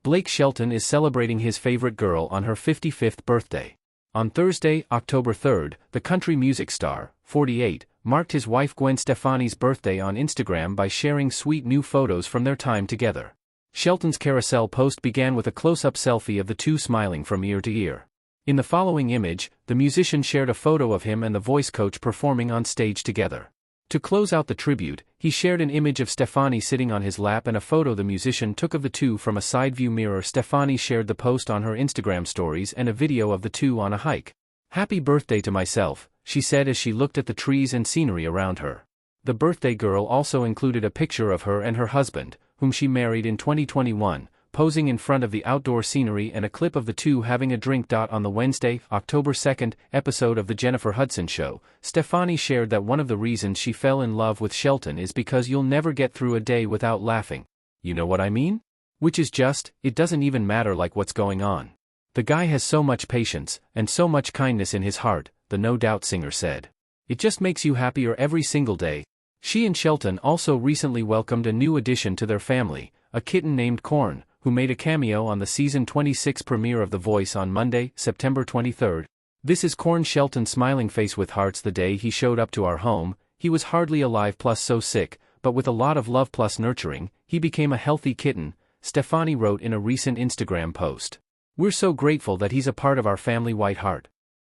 Blake Shelton is celebrating his favorite girl on her 55th birthday. On Thursday, October 3rd, the country music star, 48, marked his wife Gwen Stefani's birthday on Instagram by sharing sweet new photos from their time together. Shelton's carousel post began with a close-up selfie of the two smiling from ear to ear. In the following image, the musician shared a photo of him and the voice coach performing on stage together. To close out the tribute, he shared an image of Stefani sitting on his lap and a photo the musician took of the two from a side view mirror. Stefani shared the post on her Instagram stories and a video of the two on a hike. "Happy birthday to myself," she said as she looked at the trees and scenery around her. The birthday girl also included a picture of her and her husband, whom she married in 2021, posing in front of the outdoor scenery, and a clip of the two having a drink. On the Wednesday, October 2nd, episode of The Jennifer Hudson Show, Stefani shared that one of the reasons she fell in love with Shelton is because you'll never get through a day without laughing. You know what I mean? Which is just, it doesn't even matter like what's going on. The guy has so much patience, and so much kindness in his heart, the No Doubt singer said. It just makes you happier every single day. She and Shelton also recently welcomed a new addition to their family, a kitten named Corn, who made a cameo on the season 26 premiere of The Voice on Monday, September 23rd. "This is Corn." Shelton smiling face with hearts. "The day he showed up to our home, he was hardly alive plus so sick, but with a lot of love plus nurturing, he became a healthy kitten," Stefani wrote in a recent Instagram post. "We're so grateful that he's a part of our family." White Heart.